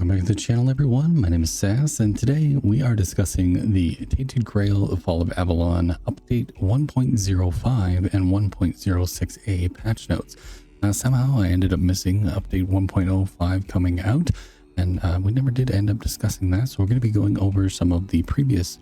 Welcome back to the channel, everyone. My name is SASS, and today we are discussing the Tainted Grail, The Fall of Avalon, Update 1.05 and 1.06a patch notes. Somehow I ended up missing Update 1.05 coming out, and we never did end up discussing that, so we're going to be going over some of the previous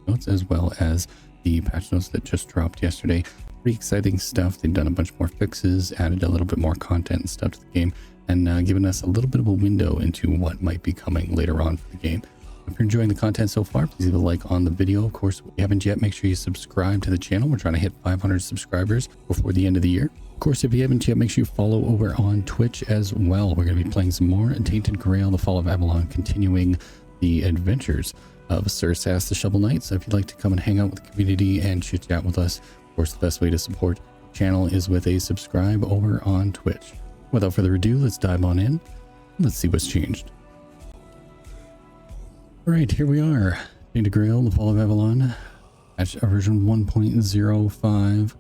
notes as well as the patch notes that just dropped yesterday. Pretty exciting stuff. They've done a bunch more fixes, added a little bit more content and stuff to the game, and given us a little bit of a window into what might be coming later on for the game. If you're enjoying the content so far, please leave a like on the video. Of course, if you haven't yet, make sure you subscribe to the channel. We're trying to hit 500 subscribers before the end of the year. Of course, if you haven't yet, make sure you follow over on Twitch as well. We're going to be playing some more Tainted Grail, The Fall of Avalon, continuing the adventures of Sir SASS the Shovel Knight. So if you'd like to come and hang out with the community and chit chat with us, of course, the best way to support the channel is with a subscribe over on Twitch. Without further ado, let's dive on in. Let's see what's changed. All right, here we are. Tainted Grail, The Fall of Avalon, patch version 1.05.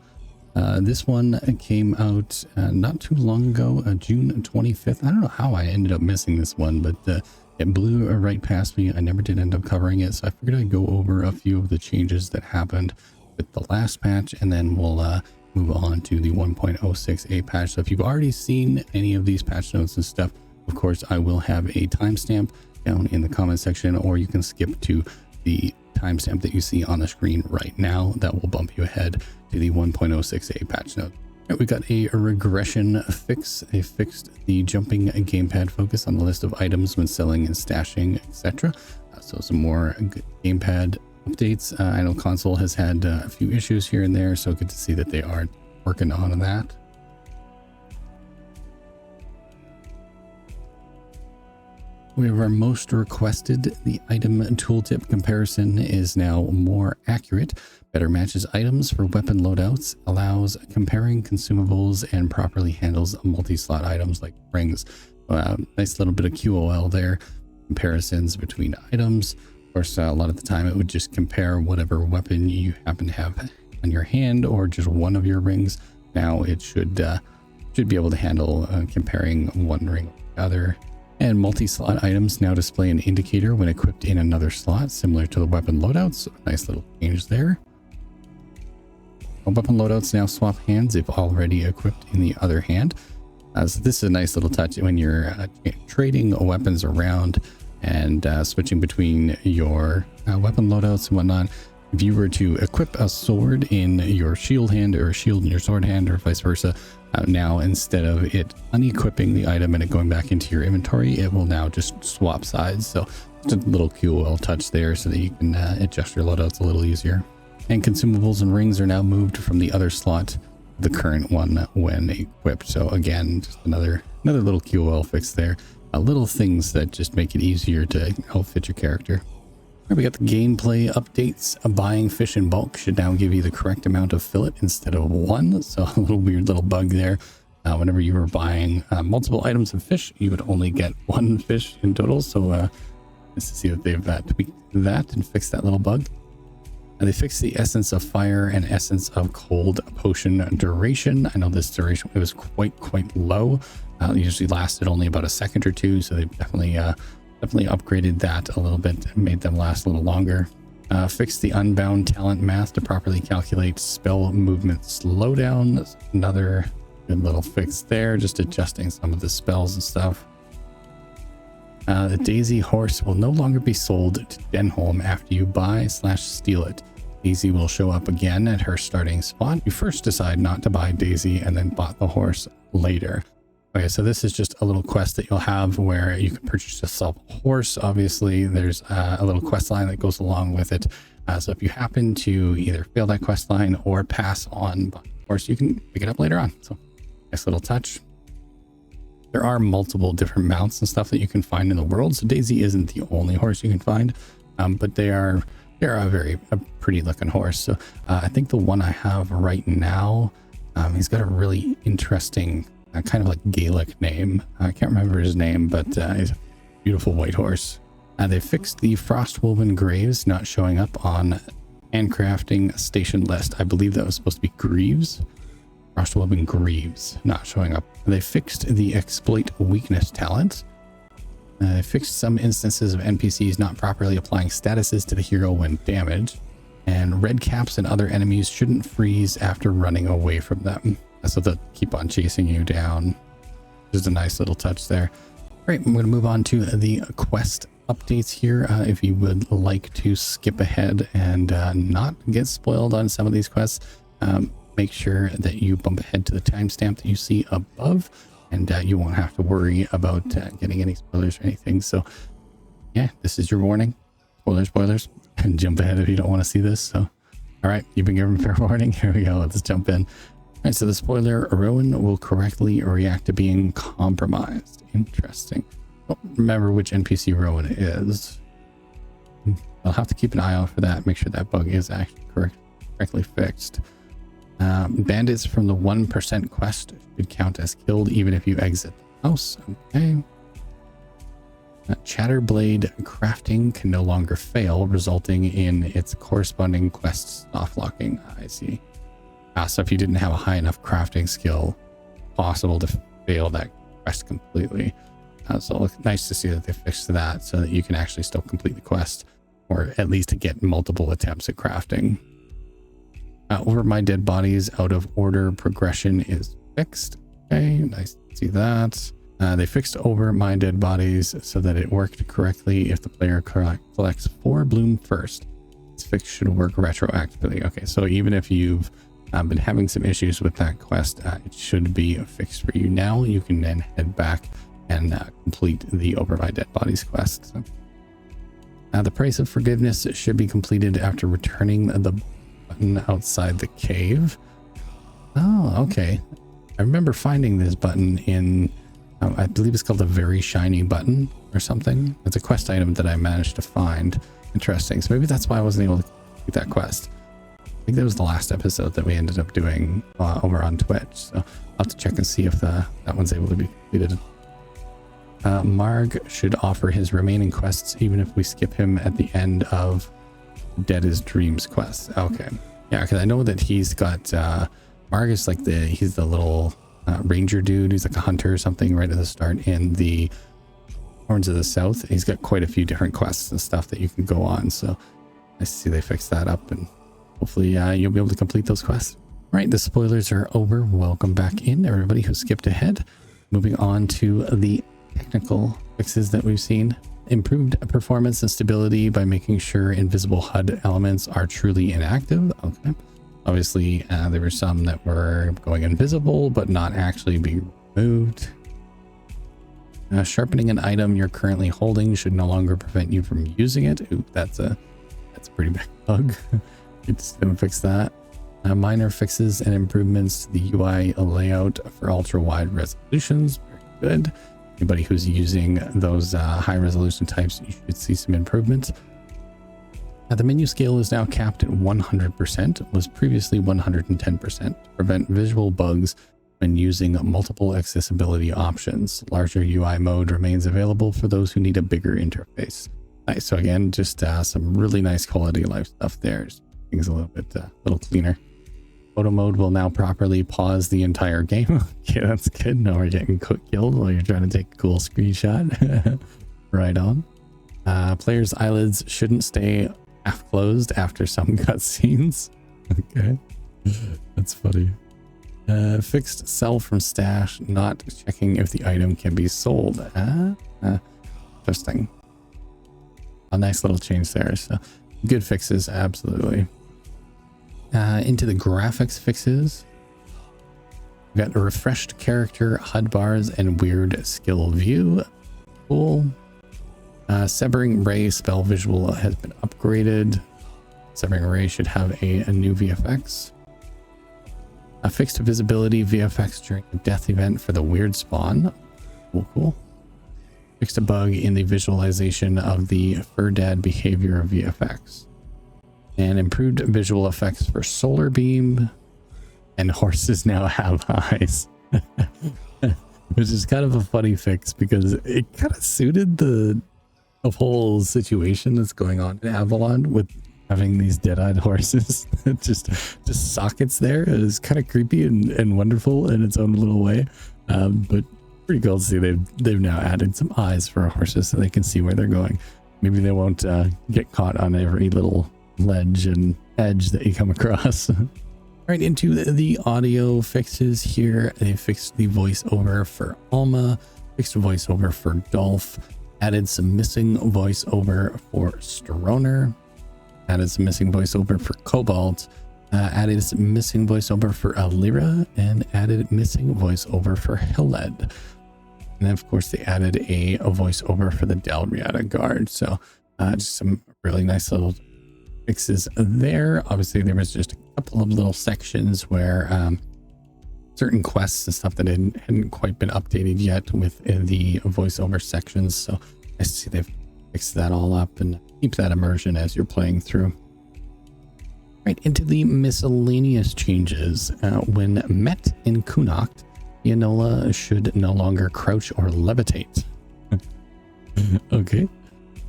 This one came out not too long ago, June 25th. I don't know how I ended up missing this one, but it blew right past me. I never did end up covering it, so I figured I'd go over a few of the changes that happened with the last patch, and then we'll move on to the 1.06a patch. So if you've already seen any of these patch notes and stuff, of course, I will have a timestamp down in the comment section, or you can skip to the timestamp that you see on the screen right now. That will bump you ahead to the 1.06a patch note. Right, we got a regression fix. They fixed the jumping gamepad focus on the list of items when selling and stashing, etc. So some more gamepad updates. I know console has had a few issues here and there, so good to see that they are working on that. We have our most requested. The item tooltip comparison is now more accurate, better matches items for weapon loadouts, allows comparing consumables, and properly handles multi-slot items like rings. Nice little bit of QOL there, comparisons between items. Of course, a lot of the time it would just compare whatever weapon you happen to have on your hand or just one of your rings. Now it should be able to handle comparing one ring with the other. And multi-slot items now display an indicator when equipped in another slot, similar to the weapon loadouts. Nice little change there. Weapon loadouts now swap hands if already equipped in the other hand. So this is a nice little touch when you're trading weapons around and switching between your weapon loadouts and whatnot. If you were to equip a sword in your shield hand or a shield in your sword hand or vice versa, now instead of it unequipping the item and it going back into your inventory, it will now just swap sides. So just a little QOL touch there so that you can adjust your loadouts a little easier. And consumables and rings are now moved from the other slot to the current one when equipped. So again, just another little QOL fix there. Little things that just make it easier to outfit your character. Right, we got the gameplay updates. Buying fish in bulk should now give you the correct amount of fillet instead of one. So a little weird little bug there. Whenever you were buying multiple items of fish, you would only get one fish in total. So nice to see that they've tweaked that and fixed that little bug. And they fixed the essence of fire and essence of cold potion duration. I know this duration was quite low. It usually lasted only about a second or two, so they definitely upgraded that a little bit and made them last a little longer. Fixed the unbound talent math to properly calculate spell movement slowdown. Another good little fix there, just adjusting some of the spells and stuff. The Daisy horse will no longer be sold to Denholm after you buy/steal it. Daisy will show up again at her starting spot. You first decide not to buy Daisy and then bought the horse later. Okay, so this is just a little quest that you'll have where you can purchase yourself a horse. Obviously, there's a little quest line that goes along with it. So if you happen to either fail that quest line or pass on buying a horse, you can pick it up later on. So nice little touch. There are multiple different mounts and stuff that you can find in the world. So Daisy isn't the only horse you can find, but they're a pretty looking horse. So I think the one I have right now, he's got a really interesting kind of like Gaelic name. I can't remember his name, but he's a beautiful white horse. They fixed the Frostwoven Graves not showing up on handcrafting station list. I believe that was supposed to be Greaves. Frostwoven Greaves not showing up. They fixed the exploit weakness talent. Fixed some instances of NPCs not properly applying statuses to the hero when damaged. And red caps and other enemies shouldn't freeze after running away from them. So they'll keep on chasing you down. Just a nice little touch there. All right, I'm going to move on to the quest updates here. If you would like to skip ahead and not get spoiled on some of these quests, make sure that you bump ahead to the timestamp that you see above, and you won't have to worry about getting any spoilers or anything. So yeah, this is your warning. Spoilers. And jump ahead if you don't want to see this. So all right, you've been given fair warning. Here we go. Let's jump in. All right, so the spoiler, Rowan will correctly react to being compromised. Interesting. Don't remember which NPC Rowan is. I'll have to keep an eye out for that. Make sure that bug is actually correctly fixed. Bandits from the 1% quest should count as killed even if you exit the house. Okay. Chatterblade crafting can no longer fail, resulting in its corresponding quest soft locking. I see. So if you didn't have a high enough crafting skill, possible to fail that quest completely. So nice to see that they fixed that so that you can actually still complete the quest, or at least to get multiple attempts at crafting. Over my dead bodies, out of order progression is fixed. Okay, nice to see that. They fixed over my dead bodies so that it worked correctly if the player collects 4 bloom first. This fix should work retroactively. Okay, so even if you've been having some issues with that quest, it should be fixed for you now. You can then head back and complete the Over My Dead Bodies quest. So, the Price of Forgiveness should be completed after returning the button outside the cave. Oh, okay. I remember finding this button in, I believe it's called a Very Shiny Button or something. It's a quest item that I managed to find. Interesting. So maybe that's why I wasn't able to complete that quest. I think that was the last episode that we ended up doing over on Twitch. So I'll have to check and see if that one's able to be completed. Marg should offer his remaining quests even if we skip him at the end of Dead as Dreams quest. Okay. Yeah, because I know that he's got Marg is like he's the little ranger dude. He's like a hunter or something right at the start in the Horns of the South. He's got quite a few different quests and stuff that you can go on. So I see they fixed that up, and hopefully you'll be able to complete those quests. All right, the spoilers are over. Welcome back in, everybody who skipped ahead. Moving on to the technical fixes that we've seen. Improved performance and stability by making sure invisible HUD elements are truly inactive. Okay. Obviously, there were some that were going invisible, but not actually being removed. Sharpening an item you're currently holding should no longer prevent you from using it. Ooh, that's a pretty big bug. It's gonna fix that. Minor fixes and improvements to the UI layout for ultra wide resolutions. Very good. Anybody who's using those high resolution types, you should see some improvements. The menu scale is now capped at 100%, was previously 110%, to prevent visual bugs when using multiple accessibility options. Larger UI mode remains available for those who need a bigger interface. Nice. So again, just some really nice quality of life stuff there. Just things a little cleaner. Photo mode will now properly pause the entire game. Okay, that's good. No more getting killed while you're trying to take a cool screenshot. Right on. Players' eyelids shouldn't stay half closed after some cutscenes. Okay, that's funny. Fixed sell from stash, not checking if the item can be sold. Interesting. A nice little change there. So good fixes, absolutely. Into the graphics fixes. We've got a refreshed character, HUD bars, and weird skill view. Cool. Severing Ray spell visual has been upgraded. Severing Ray should have a new VFX. Fixed visibility VFX during the death event for the weird spawn. Cool. Fixed a bug in the visualization of the Furdad behavior VFX. And improved visual effects for solar beam, and horses now have eyes. Which is kind of a funny fix because it kind of suited the whole situation that's going on in Avalon with having these dead-eyed horses. just sockets there. It is kind of creepy and wonderful in its own little way. But pretty cool to see they've now added some eyes for horses so they can see where they're going. Maybe they won't get caught on every little ledge and edge that you come across. Right into the audio fixes here. They fixed the voiceover for Alma, fixed a voiceover for Dolph, added some missing voiceover for Stroner, added some missing voiceover for Cobalt, added some missing voiceover for Alira, and added missing voiceover for Hilled. And then of course they added a voiceover for the Delriata Guard. So just some really nice little fixes there. Obviously there was just a couple of little sections where certain quests and stuff that hadn't quite been updated yet with the voiceover sections. So I see they've fixed that all up and keep that immersion as you're playing through. Right into the miscellaneous changes. When met in Kunakt, Enola should no longer crouch or levitate. Okay.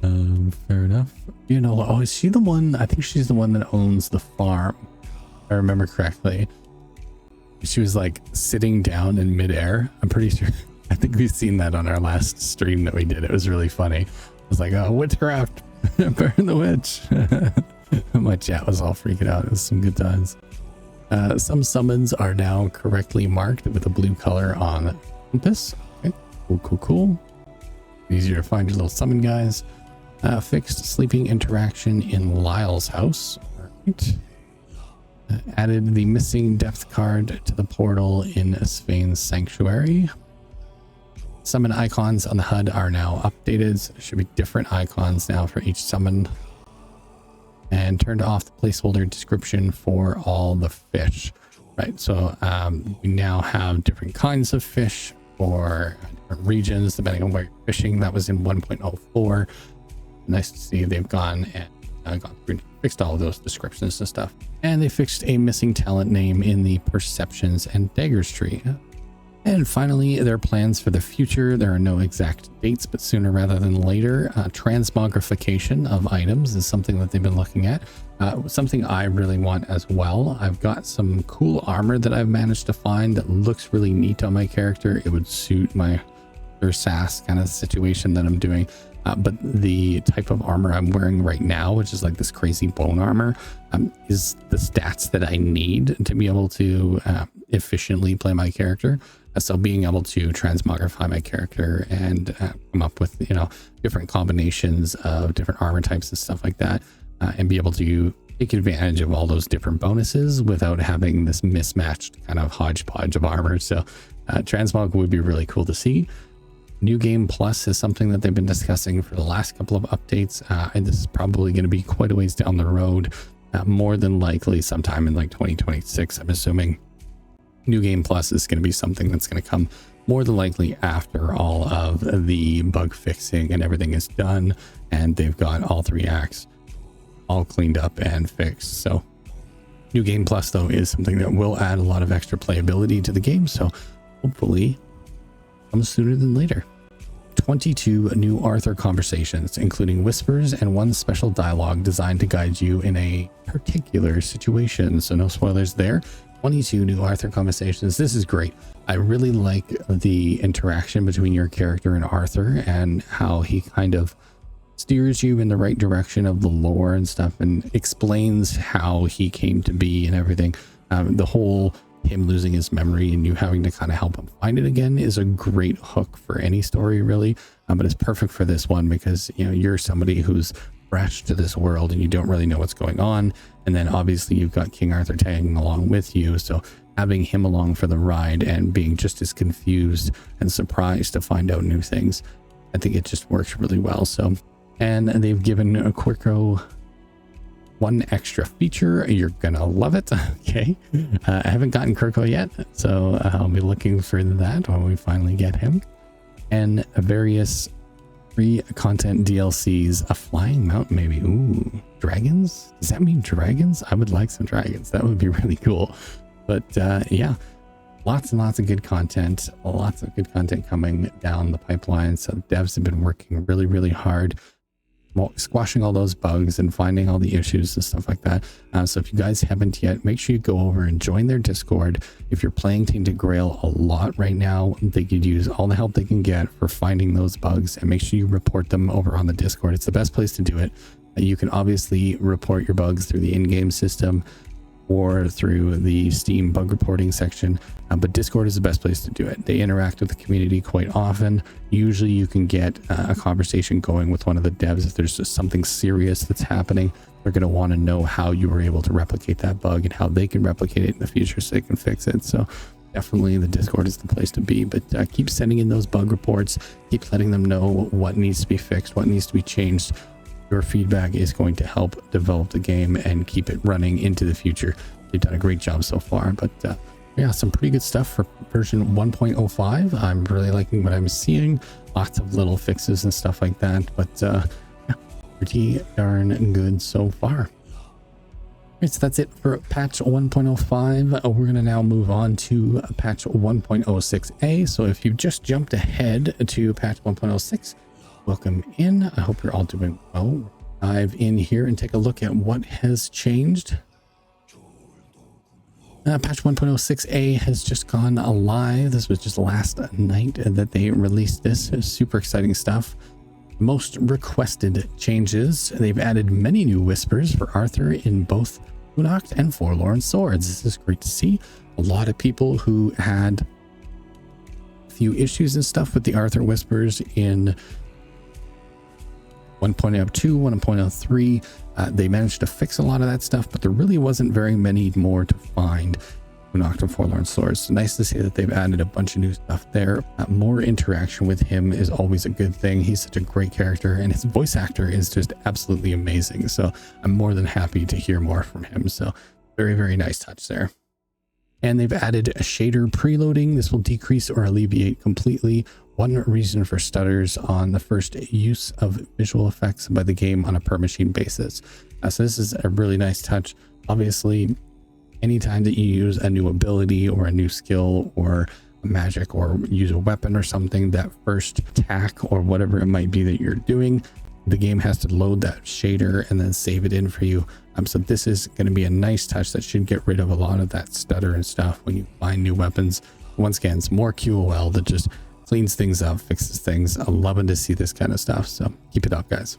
Fair enough. Enola, oh, is she the one? I think she's the one that owns the farm, if I remember correctly. She was like sitting down in midair. I'm pretty sure. I think we've seen that on our last stream that we did. It was really funny. I was like, oh, witchcraft, burn the witch. My chat was all freaking out. It was some good times. Some summons are now correctly marked with a blue color on the compass. Okay, cool. Easier to find your little summon guys. Fixed sleeping interaction in Lyle's house. All right. Added the missing depth card to the portal in Svain's sanctuary. Summon icons on the HUD are now updated. So there should be different icons now for each summon. And turned off the placeholder description for all the fish. Right, so we now have different kinds of fish for different regions depending on where you're fishing. That was in 1.04. Nice to see they've gone and gone through and fixed all of those descriptions and stuff. And they fixed a missing talent name in the Perceptions and Daggers tree. And finally, their plans for the future. There are no exact dates, but sooner rather than later. Transmogrification of items is something that they've been looking at. Something I really want as well. I've got some cool armor that I've managed to find that looks really neat on my character. It would suit my SASS kind of situation that I'm doing. But the type of armor I'm wearing right now, which is like this crazy bone armor, is the stats that I need to be able to efficiently play my character. So being able to transmogrify my character and come up with, different combinations of different armor types and stuff like that, and be able to take advantage of all those different bonuses without having this mismatched kind of hodgepodge of armor. So transmog would be really cool to see. New Game Plus is something that they've been discussing for the last couple of updates, and this is probably going to be quite a ways down the road, more than likely sometime in like 2026, I'm assuming. New Game Plus is going to be something that's going to come more than likely after all of the bug fixing and everything is done, and they've got all 3 acts all cleaned up and fixed. So New Game Plus, though, is something that will add a lot of extra playability to the game, so hopefully comes sooner than later. 22 new Arthur conversations, including whispers and 1 special dialogue designed to guide you in a particular situation. So no spoilers there. 22 new Arthur conversations. This is great. I really like the interaction between your character and Arthur and how he kind of steers you in the right direction of the lore and stuff and explains how he came to be and everything. The whole him losing his memory and you having to kind of help him find it again is a great hook for any story, really. But it's perfect for this one because you're somebody who's fresh to this world and you don't really know what's going on, and then obviously you've got King Arthur tagging along with you, so having him along for the ride and being just as confused and surprised to find out new things, I think it just works really well. So, and they've given a Quirko 1 extra feature. You're gonna love it. Okay, I haven't gotten Kirko yet, so I'll be looking for that when we finally get him. And various free content DLCs, a flying mountain maybe. Ooh, dragons? Does that mean dragons? I would like some dragons. That would be really cool. But yeah, lots and lots of good content. Lots of good content coming down the pipeline. So devs have been working really, really hard. squashing all those bugs and finding all the issues and stuff like that. So if you guys haven't yet, make sure you go over and join their Discord. If you're playing Tainted Grail a lot right now, they could use all the help they can get for finding those bugs, and make sure you report them over on the Discord. It's the best place to do it. You can obviously report your bugs through the in-game system or through the Steam bug reporting section, but Discord is the best place to do it. They interact with the community quite often. Usually you can get a conversation going with one of the devs. If there's just something serious that's happening, they're going to want to know how you were able to replicate that bug and how they can replicate it in the future so they can fix it. So definitely the Discord is the place to be, but keep sending in those bug reports, keep letting them know what needs to be fixed, what needs to be changed. Your feedback is going to help develop the game and keep it running into the future. You've done a great job so far, but yeah, some pretty good stuff for version 1.05. I'm really liking what I'm seeing. Lots of little fixes and stuff like that, but yeah, pretty darn good so far. Right, so that's it for patch 1.05. We're going to now move on to patch 1.06a. So if you just jumped ahead to patch 1.06, welcome in. I hope you're all doing well. Dive in here and take a look at what has changed. Patch 1.06a has just gone live. This was just last night that they released this. Super exciting stuff. Most requested changes. They've added many new whispers for Arthur in both Unoct and Forlorn Swords. This is great to see. A lot of people who had a few issues and stuff with the Arthur whispers in 1.02, 1.03, they managed to fix a lot of that stuff, but there really wasn't very many more to find in Unoct and Forlorn Swords. So nice to see that they've added a bunch of new stuff there. More interaction with him is always a good thing. He's such a great character, and his voice actor is just absolutely amazing. So I'm more than happy to hear more from him. So very, very nice touch there. And they've added a shader preloading. This will decrease or alleviate completely one reason for stutters on the first use of visual effects by the game on a per machine basis. So this is a really nice touch. Obviously, anytime that you use a new ability or a new skill or a magic or use a weapon or something, that first attack or whatever it might be that you're doing, the game has to load that shader and then save it in for you. So this is going to be a nice touch that should get rid of a lot of that stutter and stuff when you find new weapons. Once again, it's more QOL that just cleans things up, fixes things. I'm loving to see this kind of stuff, so keep it up, guys.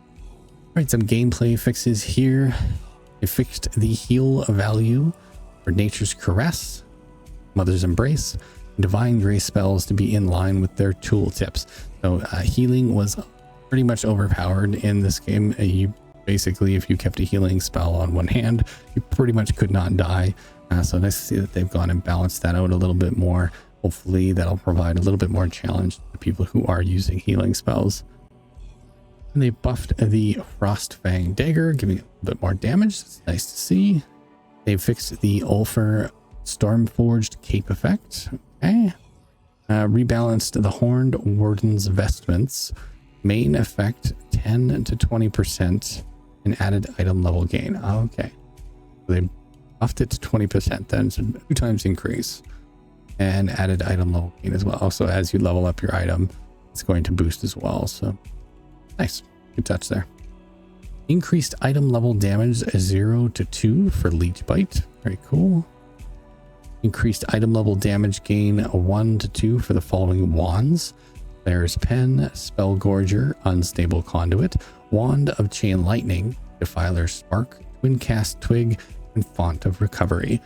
All right, some gameplay fixes here. They fixed the heal value for Nature's Caress, Mother's Embrace, Divine Grace spells to be in line with their tooltips. So healing was pretty much overpowered in this game. You basically, if you kept a healing spell on one hand, you pretty much could not die. So nice to see that they've gone and balanced that out a little bit more. Hopefully that'll provide a little bit more challenge to people who are using healing spells. And they buffed the Frostfang Dagger, giving it a bit more damage. That's nice to see. They fixed the Ulfr Stormforged Cape effect. Okay. Rebalanced the Horned Warden's Vestments. Main effect 10 to 20% and added item level gain. Okay. So they buffed it to 20% then, so 2 times increase. And added item level gain as well. So as you level up your item, it's going to boost as well. So nice. Good touch there. Increased item level damage 0 to 2 for Leech Bite. Very cool. Increased item level damage gain 1 to 2 for the following wands. There's Pen, Spellgorger, Unstable Conduit, Wand of Chain Lightning, Defiler Spark, Twin Cast Twig, and Font of Recovery.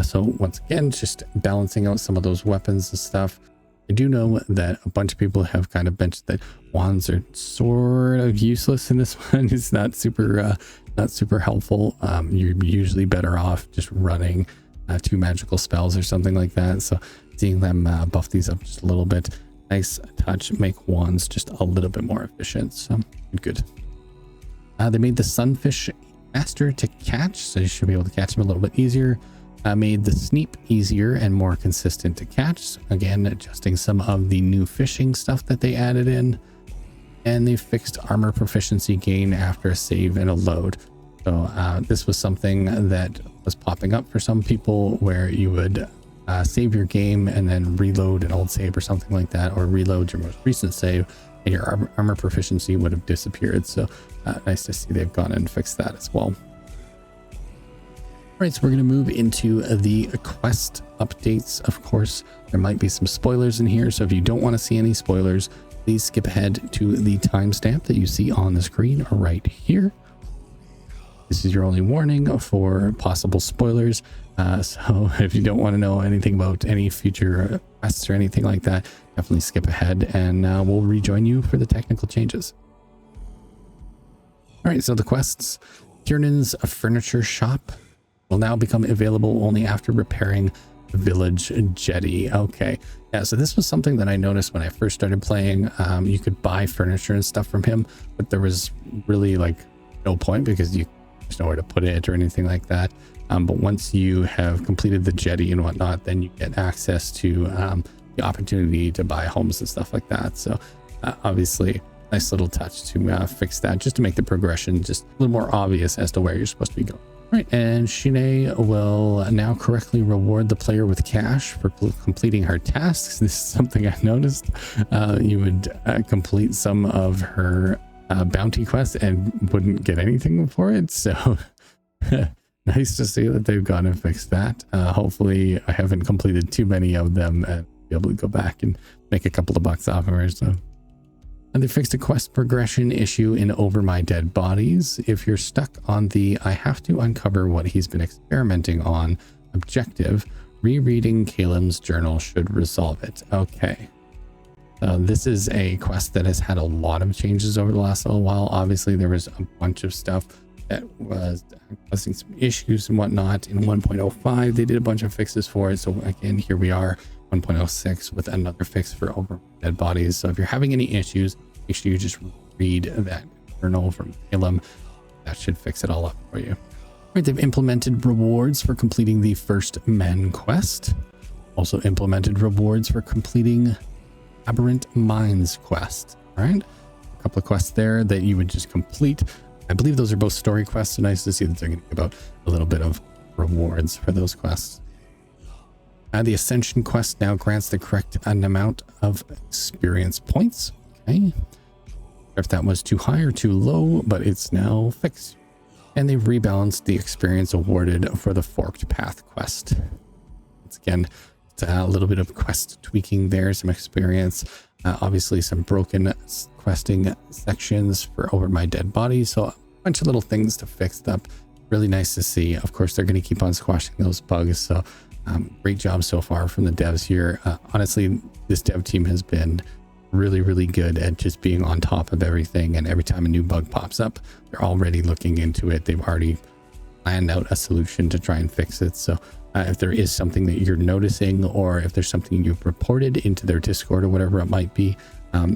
So once again, just balancing out some of those weapons and stuff. I do know that a bunch of people have kind of mentioned that wands are sort of useless in this one. It's not super helpful. You're usually better off just running 2 magical spells or something like that. So seeing them buff these up just a little bit, nice touch, make wands just a little bit more efficient. So good. They made the Sunfish faster to catch, so you should be able to catch them a little bit easier. Made the Sneep easier and more consistent to catch. Again, adjusting some of the new fishing stuff that they added in. And they fixed armor proficiency gain after a save and a load. So this was something that was popping up for some people where you would save your game and then reload an old save or something like that, or reload your most recent save, and your armor proficiency would have disappeared. So nice to see they've gone and fixed that as well. All right, so we're going to move into the quest updates. Of course, there might be some spoilers in here, so if you don't want to see any spoilers, please skip ahead to the timestamp that you see on the screen right here. This is your only warning for possible spoilers. So if you don't want to know anything about any future quests or anything like that, definitely skip ahead, and we'll rejoin you for the technical changes. All right, so the quests. Kiernan's furniture shop will now become available only after repairing the village jetty. Okay, yeah, so this was something that I noticed when I first started playing. You could buy furniture and stuff from him, but there was really like no point because there's nowhere to put it or anything like that. But once you have completed the jetty and whatnot, then you get access to the opportunity to buy homes and stuff like that. So obviously, nice little touch to fix that, just to make the progression just a little more obvious as to where you're supposed to be going. Right, and Shine will now correctly reward the player with cash for completing her tasks. This is something I noticed. You would complete some of her bounty quests and wouldn't get anything for it. So nice to see that they've gone and fixed that. Hopefully I haven't completed too many of them and be able to go back and make a couple of bucks off of her. So. And they fixed a quest progression issue in Over My Dead Bodies. If you're stuck on the I have to uncover what he's been experimenting on objective, rereading Caleb's journal should resolve it. Okay. This is a quest that has had a lot of changes over the last little while. Obviously, there was a bunch of stuff that was causing some issues and whatnot. In 1.05, they did a bunch of fixes for it. So again, here we are. 1.06 with another fix for Over Dead Bodies. So if you're having any issues, make sure you just read that journal from Caleb. That should fix it all up for you. Right, they've implemented rewards for completing the First Men quest. Also implemented rewards for completing Aberrant Minds quest. All right, a couple of quests there that you would just complete. I believe those are both story quests, so nice to see that they're going to give out a little bit of rewards for those quests. The Ascension quest now grants the correct amount of experience points. Okay. If that was too high or too low, but it's now fixed. And they've rebalanced the experience awarded for the Forked Path quest. Once again, it's a little bit of quest tweaking there, some experience. Obviously, some broken questing sections for Over My Dead Body. So a bunch of little things to fix up. Really nice to see. Of course, they're going to keep on squashing those bugs. So great job so far from the devs here. Honestly, this dev team has been really good at just being on top of everything, and every time a new bug pops up, they're already looking into it. They've already planned out a solution to try and fix it. So if there is something that you're noticing, or if there's something you've reported into their Discord or whatever it might be,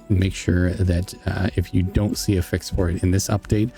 make sure that if you don't see a fix for it in this update,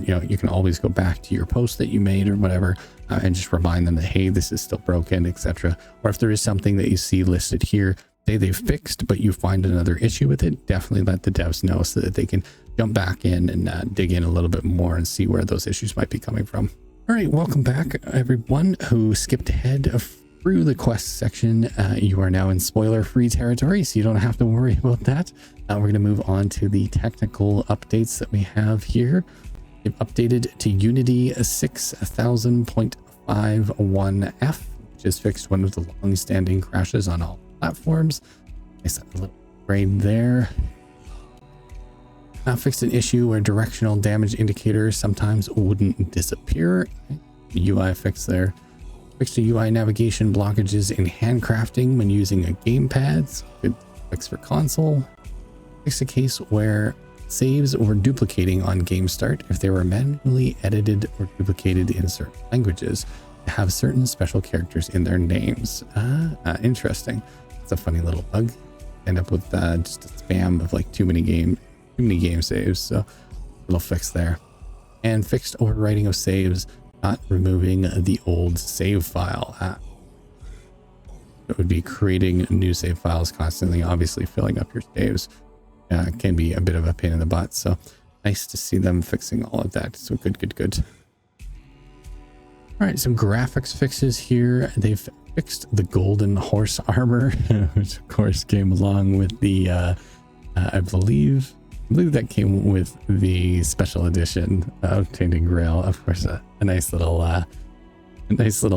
you can always go back to your post that you made or whatever, and just remind them that, hey, this is still broken, etc. Or if there is something that you see listed here, say they've fixed, but you find another issue with it, definitely let the devs know so that they can jump back in and dig in a little bit more and see where those issues might be coming from. All right, welcome back, everyone who skipped ahead through the quest section. You are now in spoiler-free territory, so you don't have to worry about that. We're going to move on to the technical updates that we have here. They've updated to Unity 6000.51F, which has fixed one of the long-standing crashes on all platforms. Nice little upgrade there. Fixed an issue where directional damage indicators sometimes wouldn't disappear. UI fix there. Fixed a UI navigation blockages in handcrafting when using a gamepad. Good fix for console. Fixed a case where saves were duplicating on game start if they were manually edited or duplicated in certain languages to have certain special characters in their names. Interesting. It's a funny little bug. End up with just a spam of like too many game saves. So little fix there. And fixed overwriting of saves, not removing the old save file. It would be creating new save files constantly, obviously filling up your saves. Can be a bit of a pain in the butt, so nice to see them fixing all of that. So good. All right, some graphics fixes here. They've fixed the golden horse armor, which of course came along with the, I believe that came with the special edition of Tainted Grail. Of course, a nice little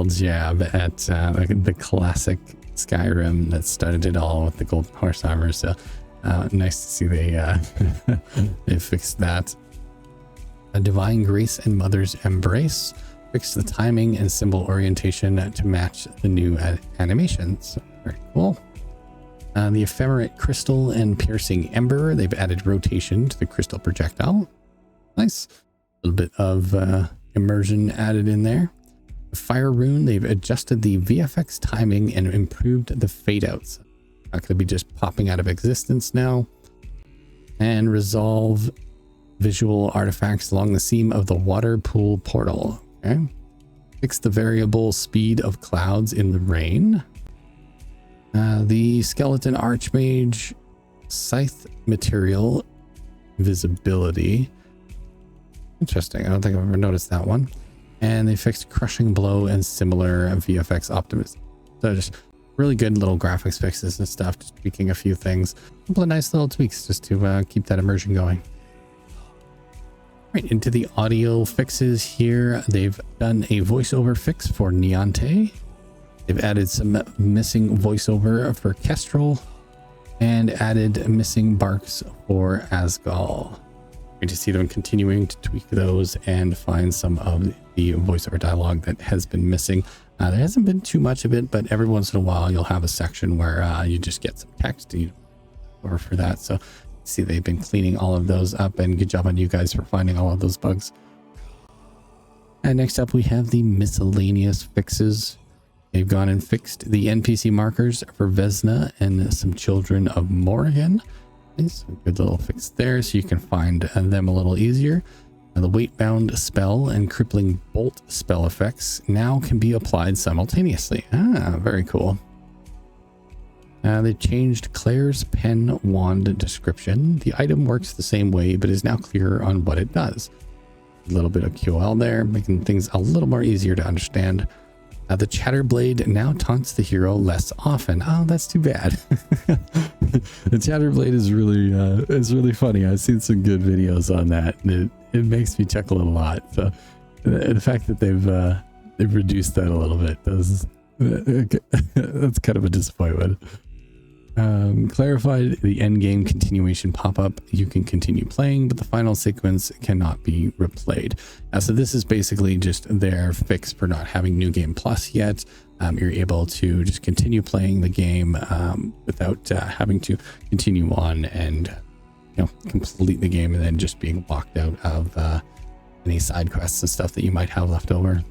jab at the classic Skyrim that started it all with the golden horse armor. So nice to see they fixed that. A divine grace and mother's embrace. Fix the timing and symbol orientation to match the new animations. Very cool. The ephemerate crystal and piercing ember. They've added rotation to the crystal projectile. Nice. A little bit of immersion added in there. The fire rune. They've adjusted the VFX timing and improved the fade outs. Not going to be just popping out of existence now. And resolve visual artifacts along the seam of the water pool portal. Okay. Fix the variable speed of clouds in the rain. The skeleton archmage scythe material visibility. Interesting. I don't think I've ever noticed that one. And they fixed crushing blow and similar VFX optimism. So just really good little graphics fixes and stuff. Just tweaking a few things. A couple of nice little tweaks just to keep that immersion going. Right, into the audio fixes here. They've done a voiceover fix for Neonte. They've added some missing voiceover for Kestrel and added missing barks for Asgal. Great to see them continuing to tweak those and find some of the voiceover dialogue that has been missing. There hasn't been too much of it, but every once in a while you'll have a section where you just get some text or for that. So see, they've been cleaning all of those up, and good job on you guys for finding all of those bugs. And next up we have the miscellaneous fixes. They've gone and fixed the NPC markers for Vesna and some children of Morrigan. Nice, good little fix there, so you can find them a little easier. The weight-bound spell and crippling bolt spell effects now can be applied simultaneously. Very cool. They changed Claire's pen wand description. The item works the same way, but is now clearer on what it does. A little bit of QL there, making things a little more easier to understand. The Chatterblade now taunts the hero less often. Oh, that's too bad. The Chatterblade is really funny. I've seen some good videos on that, and it makes me chuckle a lot. So the fact that they've reduced that a little bit that's kind of a disappointment. Clarified the endgame continuation pop-up. You can continue playing, but the final sequence cannot be replayed. So this is basically just their fix for not having New Game Plus yet. You're able to just continue playing the game without having to continue on and complete the game and then just being locked out of any side quests and stuff that you might have left over.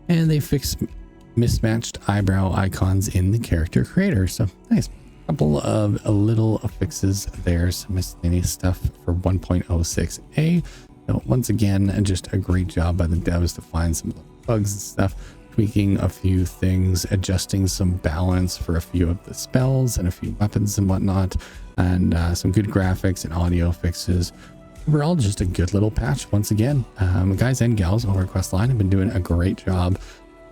And they fixed mismatched eyebrow icons in the character creator. So nice. Couple of little fixes there, some miscellaneous stuff for 1.06a. So once again, just a great job by the devs to find some bugs and stuff, tweaking a few things, adjusting some balance for a few of the spells and a few weapons and whatnot, and some good graphics and audio fixes. Overall, just a good little patch. Once again, guys and gals over at Questline have been doing a great job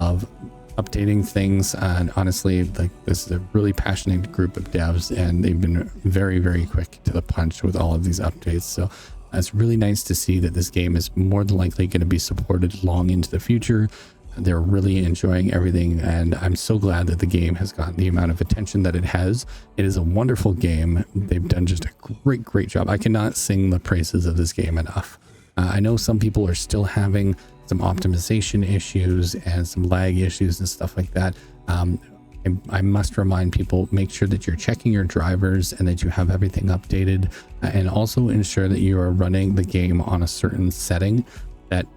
of updating things, and honestly, like, this is a really passionate group of devs, and they've been very, very quick to the punch with all of these updates. So it's really nice to see that this game is more than likely going to be supported long into the future. They're really enjoying everything, and I'm so glad that the game has gotten the amount of attention that it has. It is a wonderful game. They've done just a great job. I cannot sing the praises of this game enough. I know some people are still having some optimization issues and some lag issues and stuff like that. I must remind people, make sure that you're checking your drivers and that you have everything updated, and also ensure that you are running the game on a certain setting that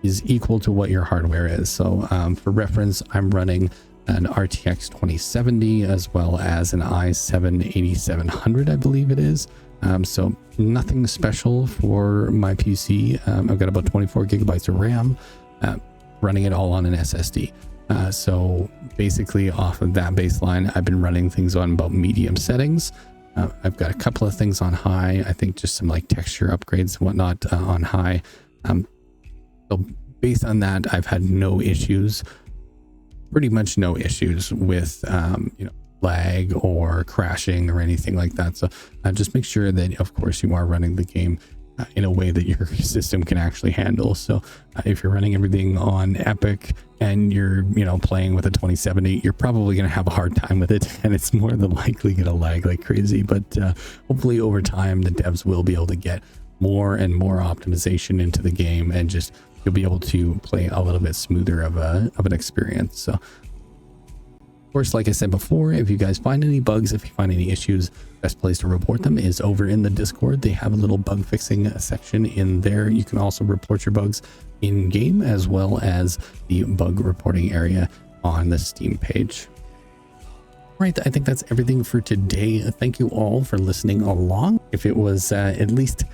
is equal to what your hardware is. So for reference, I'm running an RTX 2070 as well as an i7 8700, I believe it is. So nothing special for my PC. I've got about 24 gigabytes of RAM, running it all on an SSD. So basically off of that baseline, I've been running things on about medium settings. I've got a couple of things on high. I think just some like texture upgrades and whatnot on high. So based on that, I've had no issues. pretty much no issues with, lag or crashing or anything like that. So just make sure that, of course, you are running the game in a way that your system can actually handle. So if you're running everything on Epic and you're, playing with a 2070, you're probably going to have a hard time with it, and it's more than likely going to lag like crazy. But hopefully over time, the devs will be able to get more and more optimization into the game, and just you'll be able to play a little bit smoother of an experience. So of course, like I said before, if you guys find any bugs, if you find any issues, best place to report them is over in the Discord. They have a little bug fixing section in there. You can also report your bugs in game, as well as the bug reporting area on the Steam page. Right, I think that's everything for today. Thank you all for listening along. If it was at least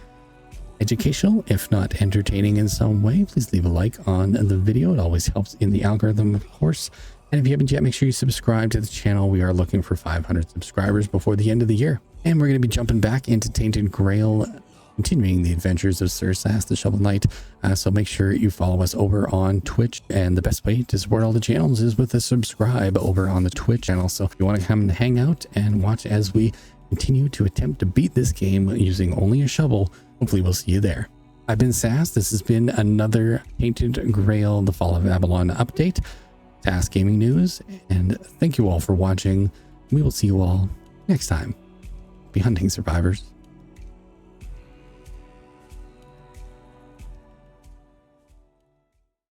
educational, if not entertaining in some way, please leave a like on the video. It always helps in the algorithm, of course. And if you haven't yet, make sure you subscribe to the channel. We are looking for 500 subscribers before the end of the year. And we're going to be jumping back into Tainted Grail, continuing the adventures of SASS, the Shovel Knight. So make sure you follow us over on Twitch. And the best way to support all the channels is with a subscribe over on the Twitch channel. So if you want to come and hang out and watch as we continue to attempt to beat this game using only a shovel, hopefully we'll see you there. I've been SASS. This has been another Tainted Grail, the Fall of Avalon update. SASS Gaming News, and thank you all for watching. We will see you all next time. Be hunting, survivors.